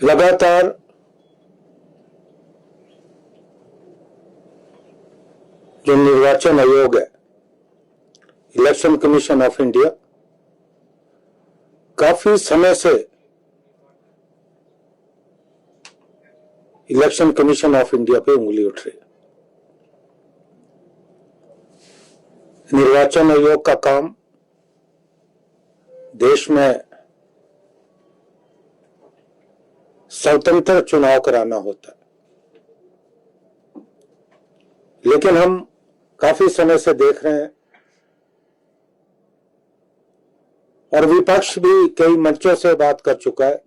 लगातार जो निर्वाचन आयोग है, इलेक्शन कमीशन ऑफ इंडिया, काफी समय से इलेक्शन कमीशन ऑफ इंडिया पे उंगली उठ रही है। निर्वाचन आयोग का काम देश में स्वतंत्र चुनाव कराना होता है, लेकिन हम काफी समय से देख रहे हैं और विपक्ष भी कई मंचों से बात कर चुका है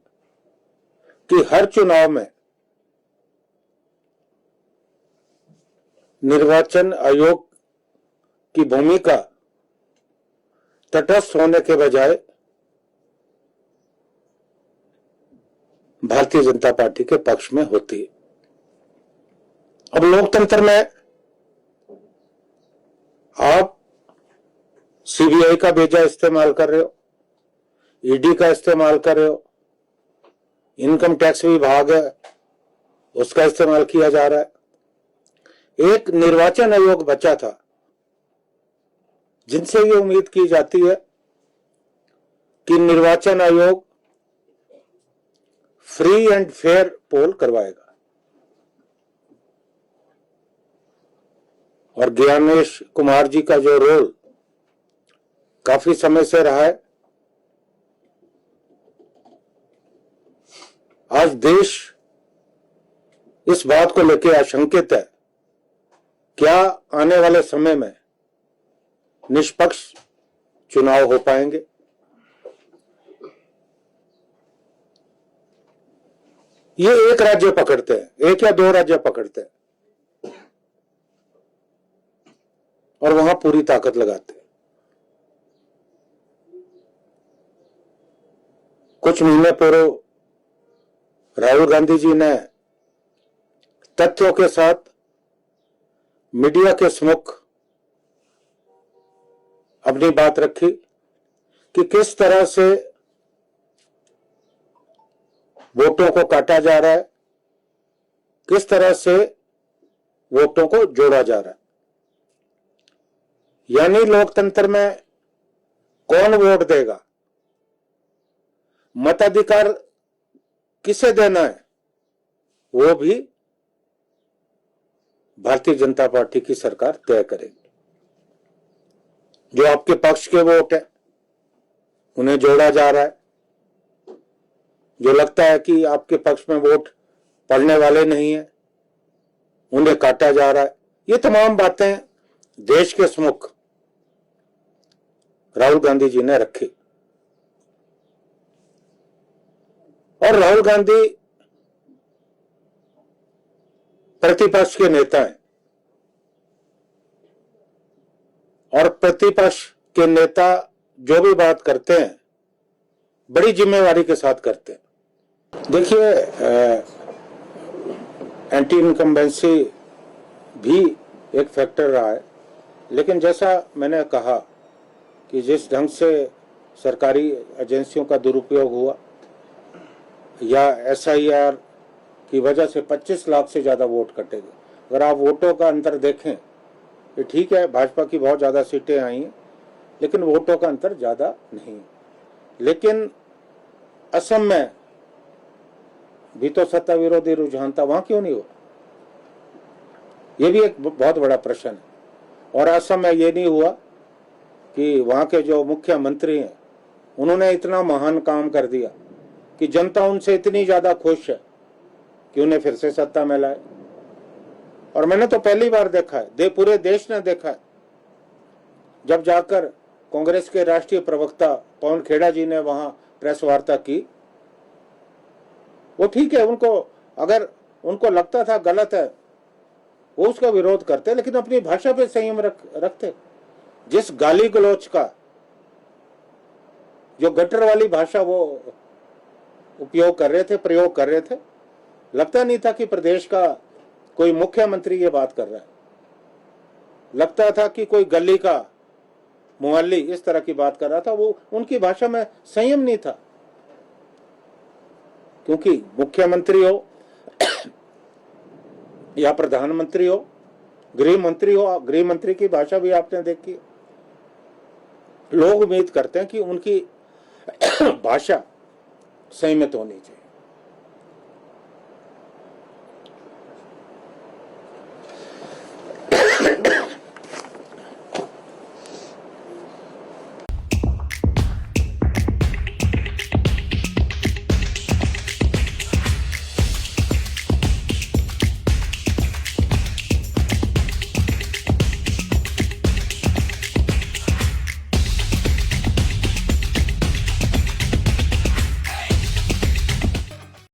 कि हर चुनाव में निर्वाचन आयोग की भूमिका तटस्थ होने के बजाय भारतीय जनता पार्टी के पक्ष में होती है। अब लोकतंत्र में आप सीबीआई का भेजा इस्तेमाल कर रहे हो, ईडी का इस्तेमाल कर रहे हो, इनकम टैक्स विभाग है उसका इस्तेमाल किया जा रहा है। एक निर्वाचन आयोग बचा था जिनसे ये उम्मीद की जाती है कि निर्वाचन आयोग फ्री एंड फेयर पोल करवाएगा, और ज्ञानेश कुमार जी का जो रोल काफी समय से रहा है, आज देश इस बात को लेकर आशंकित है क्या आने वाले समय में निष्पक्ष चुनाव हो पाएंगे। ये एक राज्य पकड़ते हैं, एक या दो राज्य पकड़ते हैं और वहां पूरी ताकत लगाते हैं। कुछ महीने पूर्व राहुल गांधी जी ने तथ्यों के साथ मीडिया के सम्मुख अपनी बात रखी कि किस तरह से वोटों को काटा जा रहा है, किस तरह से वोटों को जोड़ा जा रहा है। यानी लोकतंत्र में कौन वोट देगा, मताधिकार किसे देना है, वो भी भारतीय जनता पार्टी की सरकार तय करेगी। जो आपके पक्ष के वोट है उन्हें जोड़ा जा रहा है, जो लगता है कि आपके पक्ष में वोट पड़ने वाले नहीं है उन्हें काटा जा रहा है। ये तमाम बातें देश के सम्मुख राहुल गांधी जी ने रखी, और राहुल गांधी प्रतिपक्ष के नेता हैं और प्रतिपक्ष के नेता जो भी बात करते हैं बड़ी जिम्मेवारी के साथ करते हैं। देखिए, एंटी इनकम्बेंसी भी एक फैक्टर रहा है, लेकिन जैसा मैंने कहा कि जिस ढंग से सरकारी एजेंसियों का दुरुपयोग हुआ या एसआईआर की वजह से 25 लाख से ज्यादा वोट कटेंगे। अगर आप वोटों का अंतर देखें, ये ठीक है भाजपा की बहुत ज्यादा सीटें आई हैं, लेकिन वोटों का अंतर ज्यादा नहीं है। लेकिन असम में भी तो सत्ता विरोधी रुझान था, वहां क्यों नहीं हुआ, ये भी एक बहुत बड़ा प्रश्न है। और असम में ये नहीं हुआ कि वहां के जो मुख्यमंत्री हैं उन्होंने इतना महान काम कर दिया कि जनता उनसे इतनी ज्यादा खुश है कि उन्हें फिर से सत्ता में लाए। और मैंने तो पहली बार देखा है, पूरे देश ने देखा है, जब जाकर कांग्रेस के राष्ट्रीय प्रवक्ता पवन खेड़ा जी ने वहां प्रेस वार्ता की। वो ठीक है, उनको अगर उनको लगता था गलत है वो उसका विरोध करते, लेकिन अपनी भाषा पे संयम रखते। जिस गाली गलौच का, जो गटर वाली भाषा वो उपयोग कर रहे थे, प्रयोग कर रहे थे, लगता नहीं था कि प्रदेश का कोई मुख्यमंत्री ये बात कर रहा है। लगता था कि कोई गली का मुहल्ली इस तरह की बात कर रहा था। वो उनकी भाषा में संयम नहीं था। क्योंकि मुख्यमंत्री हो या प्रधानमंत्री हो, गृह मंत्री हो, गृह मंत्री की भाषा भी आपने देखी, लोग उम्मीद करते हैं कि उनकी भाषा संयमित होनी चाहिए।